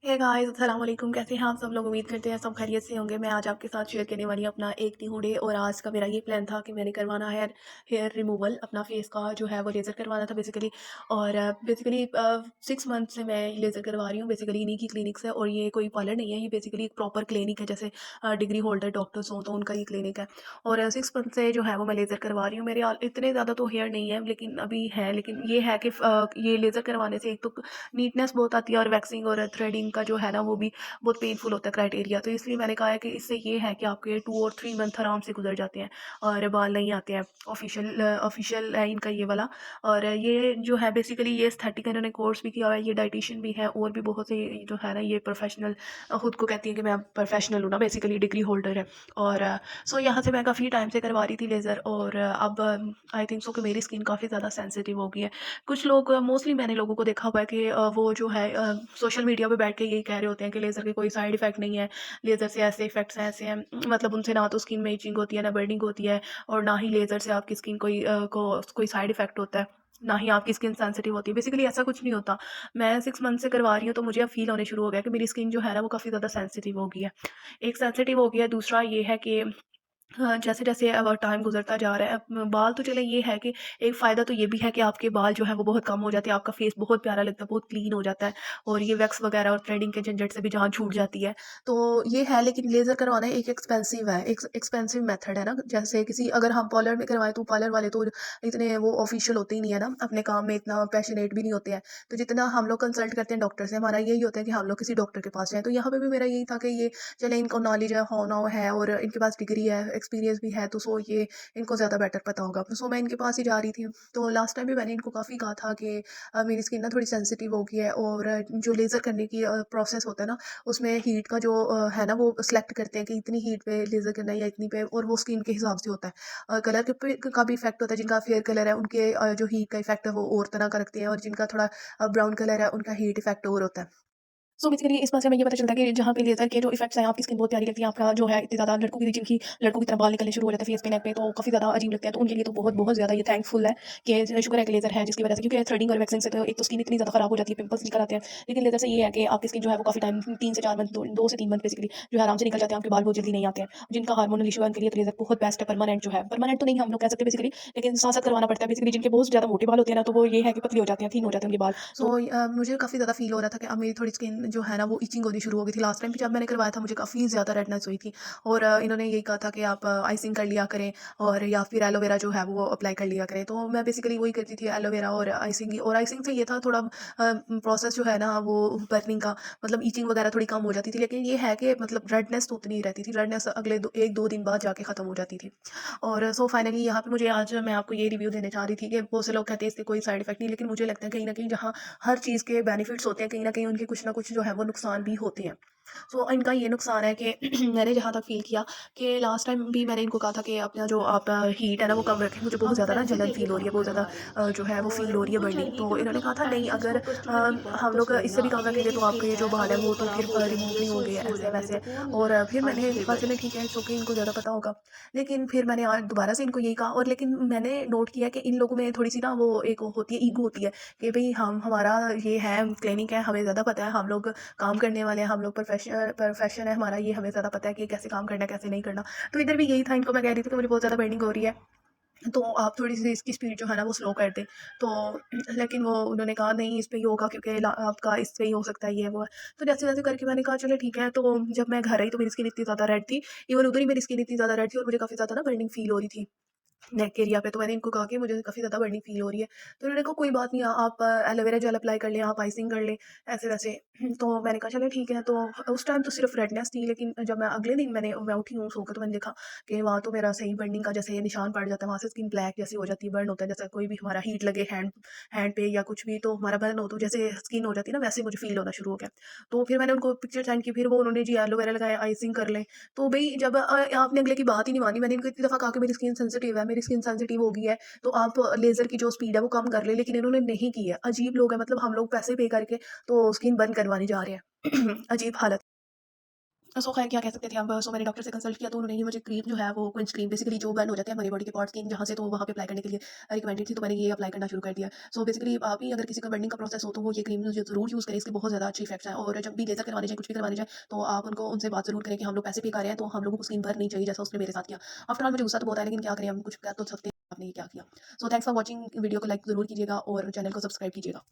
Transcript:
Hey guys, अस्सलाम वालेकुम। कैसे हैं आप सब लोग? उम्मीद करते हैं सब खैरियत से होंगे। मैं आज आपके साथ शेयर करने वाली हूँ अपना एक न्यू डे। और आज का मेरा ये प्लान था कि मैंने करवाना है हेयर रिमूवल। अपना फेस का जो है वो लेज़र करवाना था बेसिकली। और बेसिकली 6 मंथ से मैं लेज़र करवा रही हूँ बेसिकली इन्हीं की क्लिनिक से। और ये कोई पार्लर नहीं है, ये बेसिकली एक प्रॉपर क्लिनिक है, जैसे डिग्री होल्डर डॉक्टर्स हों तो उनका ये क्लिनिक है। और 6 मंथ से जो है वो मैं लेज़र करवा रही हूँ। मेरे इतने ज़्यादा तो हेयर नहीं है, लेकिन अभी है। लेकिन ये है कि ये लेज़र करवाने से एक तो नीटनेस बहुत आती है, और वैक्सिंग और थ्रेडिंग का जो है ना वो भी बहुत पेनफुल होता है क्राइटेरिया। तो इसलिए मैंने कहा है कि इससे ये है कि आपके 2 और 3 मंथ आराम से गुजर जाते हैं और बाल नहीं आते हैं। ऑफिशियल है इनका ये वाला। और ये जो है बेसिकली ये एस्थेटिक इन्होंने कोर्स भी किया हुआ है, ये डाइटिशियन भी है, और भी बहुत से जो है ना ये प्रोफेशनल खुद को कहती है कि मैं प्रोफेशनल हूँ ना, बेसिकली डिग्री होल्डर है। और सो यहाँ से मैं काफ़ी टाइम से करवा रही थी लेज़र। और अब आई थिंक सो कि मेरी स्किन काफ़ी ज़्यादा सेंसिटिव हो गई है। कुछ लोग मोस्टली मैंने लोगों को देखा हुआ है कि वो जो है सोशल मीडिया पे बैठ के यही कह रहे होते हैं कि लेज़र के कोई साइड इफ़ेक्ट नहीं है, लेज़र से ऐसे इफ़ेक्ट्स हैं, ऐसे हैं। मतलब उनसे ना तो स्किन में इचिंग होती है, ना बर्निंग होती है, और ना ही लेज़र से आपकी स्किन को कोई साइड इफ़ेक्ट होता है, ना ही आपकी स्किन सेंसिटिव होती है। बेसिकली ऐसा कुछ नहीं होता। मैं 6 मंथ से करवा रही हूँ, तो मुझे अब फ़ील होने शुरू हो गया कि मेरी स्किन जो है ना वो काफ़ी ज़्यादा सेंसिटिव हो गई है। एक सेंसिटिव हो गया है, दूसरा ये है कि हाँ, जैसे-जैसे अब टाइम गुज़रता जा रहा है, अब बाल तो चले, ये है कि एक फ़ायदा तो ये भी है कि आपके बाल जो हैं वो बहुत कम हो जाते हैं, आपका फ़ेस बहुत प्यारा लगता है, बहुत क्लीन हो जाता है, और ये वैक्स वगैरह और थ्रेडिंग के झंझट से भी जान छूट जाती है। तो ये है, लेकिन लेज़र करवाना एक एक्सपेंसिव है, एक एक्सपेंसिव मेथड है ना। जैसे किसी अगर हम पार्लर में करवाएँ तो पार्लर वाले तो इतने वो ऑफ़िशियल होते ही नहीं है ना, अपने काम में इतना पैशनेट भी नहीं होते हैं। तो जितना हम लोग कंसल्ट करते हैं डॉक्टर से, हमारा यही होता है कि हम लोग किसी डॉक्टर के पास जाएँ। तो यहाँ पे भी मेरा यही था कि ये चले इनको नॉलेज है, हो ना हो है, और इनके पास डिग्री है, एक्सपीरियंस भी है, तो सो ये इनको ज़्यादा बेटर पता होगा। सो मैं इनके पास ही जा रही थी। तो लास्ट टाइम भी मैंने इनको काफ़ी कहा था कि मेरी स्किन ना थोड़ी सेंसिटिव हो गई है, और जो लेज़र करने की प्रोसेस होता है ना, उसमें हीट का जो है ना वो सेलेक्ट करते हैं कि इतनी हीट पे लेज़र करना है या इतनी पे, और वो स्किन के हिसाब से होता है। कलर के पे का भी इफेक्ट होता है। जिनका फेयर कलर है उनके जो हीट का इफेक्ट है वो और तरह का रखते हैं, और जिनका थोड़ा ब्राउन कलर है उनका हीट इफेक्ट और होता है। सो बेसिकली इस बात से हमें ये पता चलता है कि जहाँ पे लेज़र के जो इफ़ेक्ट्स हैं, आपकी स्किन बहुत प्यारी लगती है, आपका जो है इतनी ज़्यादा लड़कों की जिनकी लड़कों की तरह बाल निकलने शुरू हो जाते हैं फेस पे, नेक पे, तो काफ़ी ज़्यादा अजीब लगते हैं। तो उनके लिए तो बहुत बहुत ज़्यादा ये थैंकफुल है कि शुक्र है कि लेज़र है, जिसकी वजह से, क्योंकि थ्रेडिंग और वैक्सिंग से तो एक तो स्किन इतनी ज़्यादा खराब हो जाती है, पिंपल्स निकल आते हैं। लेकिन लेज़र से ये है कि आपकी स्किन जो है वो काफ़ी टाइम 3 से 4 मंथ, 2 से 3 मंथ बेसिकली जो है आराम से निकल जाते हैं, आपके बाल बहुत जल्दी नहीं आते हैं। जिनका हार्मोनल इश्यू है उनके लिए तो लेज़र बहुत बेस्ट है, परमानेंट जो है, परमानेंट तो नहीं हम लोग कह सकते बेसिकली, लेकिन साथ-साथ करवाना पड़ता है। बेसिकली जिनके बहुत ज़्यादा मोटे बाल होते हैं ना, तो वो ये है कि पतले हो जाते हैं, थिन हो जाते हैं उनके बाल। सो मुझे काफ़ी ज़्यादा फ़ील हो रहा था कि अब मेरी थोड़ी स्किन जो है ना वो इचिंग होनी शुरू हो गई थी। लास्ट टाइम भी जब मैंने करवाया था मुझे काफ़ी ज़्यादा रेडनेस हुई थी, और इन्होंने यही कहा था कि आप आइसिंग कर लिया करें, और या फिर एलोवेरा जो है वो अप्लाई कर लिया करें। तो मैं बेसिकली वही करती थी, एलोवेरा और आइसिंग ही। और आइसिंग से ये था थोड़ा प्रोसेस जो है ना वो बर्निंग का, मतलब इचिंग वगैरह थोड़ी कम हो जाती थी। लेकिन ये है कि मतलब रेडनेस तो उतनी ही रहती थी, रेडनेस अगले 1-2 दिन बाद जाके ख़त्म हो जाती थी। और सो फाइनली यहाँ पे मुझे आज मैं आपको ये रिव्यू देने चाह रही थी कि बहुत से लोग कहते हैं इससे कोई साइड इफेक्ट नहीं, लेकिन मुझे लगता है कहीं ना कहीं जहाँ हर चीज़ के बेनिफिट्स होते हैं, कहीं ना कहीं उनके कुछ ना कुछ जो है वो नुकसान भी होते हैं। सो इनका ये नुकसान है कि मैंने जहाँ तक फ़ील किया कि लास्ट टाइम भी मैंने इनको कहा था कि अपना जो आप हीट है ना वो कम रखें, मुझे बहुत हम ज़्यादा ना जलन सेंसिटिव फ़ील हो रही है, काम बहुत ज़्यादा करवा रहे थे जो है वो फ़ील और हो रही है उनको बर्निंग। चाहिए कि तो इन्होंने मतलब कहा हम था नहीं, पैकेजेस अगर को कस्टमर की हम बात तो लोग सुने इससे ना भी कम कि ये रखेंगे जो तो स्किन आपके जो है बाल है अगर वो वो तो फिर खराब हो रिमूव जाएंगे नहीं सो होंगे, इशू हो ऐसे जाएंगे वैसे। तो वो और नहीं फिर मैंने कहा अनसूटेबल चले है। ठीक है, इट्स ओके, इनको ज़्यादा पता होगा। लेकिन फिर मैंने आज दोबारा से इनको यही कहा, और लेकिन मैंने नोट किया कि इन लोगों में थोड़ी-सी ना वो एक होती है, ईगो होती है कि भई हम हमारा ये है, क्लिनिक है, हमें ज़्यादा पता है, हम लोग काम करने वाले हैं, हम लोग प्रोफेशन है हमारा, ये हमें ज़्यादा पता है कि कैसे काम करना है, कैसे नहीं करना। तो इधर भी यही था, इनको मैं कह रही थी कि मुझे बहुत ज़्यादा बर्निंग हो रही है, तो आप थोड़ी-सी इसकी स्पीड जो है ना वो स्लो कर दें। तो लेकिन वो उन्होंने कहा नहीं, इस पे ही होगा, क्योंकि ला आपका इस पे ही हो सकता है, ये वो है। तो जैसे-जैसे करके मैंने कहा चलो ठीक है। तो जब मैं घर आई तो मेरी स्किन इतनी ज़्यादा रेड थी, इवन उधर ही मेरी स्किन इतनी ज़्यादा रेड थी, और मुझे काफ़ी ज़्यादा ना बर्निंग फ़ील हो रही थी नेक एरिया पे। तो मैंने इनको कहा कि मुझे काफ़ी ज़्यादा बर्निंग फ़ील हो रही है। तो उन्होंने कहा कोई बात नहीं, आप एलोवेरा जेल अप्लाई कर लें, आप आइसिंग कर लें, ऐसे-वैसे। तो मैंने कहा चलो ठीक है। तो उस टाइम तो सिर्फ रेडनेस थी, लेकिन जब मैं अगले दिन मैं उठी हूँ सो के, तो मैंने देखा कि वहाँ तो मेरा सही बर्निंग का जैसे निशान पड़ जाता है, वहाँ से स्किन ब्लैक जैसी हो जाती है, बर्न होता है, जैसे कोई भी हमारा हीट लगे हैंड हैंड पे या कुछ भी, तो हमारा बर्न हो तो जैसे स्किन हो जाती है ना, वैसे मुझे फ़ील होना शुरू हो गया। तो फिर मैंने उनको पिक्चर सेंड की, फिर वो उन्होंने जी एलोवेरा लगाया, आइसिंग कर लें। तो भई जब आपने अगले की बात ही नहीं मानी, मैंने इनको इतनी दफ़ा कहा कि मेरी स्किन सेंसिटिव है, मेरी स्किन सेंसिटिव हो गई है, तो आप लेज़र की जो स्पीड है वो कम कर लें, लेकिन इन्होंने नहीं की है। अजीब लोग हैं, मतलब हम लोग पैसे पे करके तो स्किन बर्न करवाने जा रहे हैं। अजीब हालत। सो खैर क्या कह सकते थे अब। सो मैंने डॉक्टर से कंसल्ट किया तो उन्होंने ये मुझे क्रीम जो है वो क्विंच क्रीम बेसिकली जो बर्न हो जाते हैं हमारी बॉडी के पार्ट्स की जहाँ से, तो वहाँ पे अप्लाई करने के लिए रिकमेंडेड थी, तो मैंने ये अप्लाई करना शुरू कर दिया। सो बेसिकली आप भी अगर किसी का बर्निंग का प्रोसेस हो तो वो ये क्रीम ज़रूर यूज़ करें, इसके बहुत ज़्यादा अच्छे इफेक्ट्स हैं। और जब भी लेज़र करवाने जाएँ, कुछ भी करवाने जाएँ, तो आप उनको उनसे बात ज़रूर करें कि हम लोग पैसे पे कर रहे हैं, तो हम लोगों को स्किन बर्न नहीं चाहिए जैसा उसने मेरे साथ किया। आफ्टर ऑल मुझे गुस्सा तो बहुत आया, लेकिन क्या करें, हम कुछ कर तो सकते हैं, आपने ये क्या किया। So thanks for watching, video को लाइक ज़रूर कीजिएगा और चैनल को सब्सक्राइब कीजिएगा।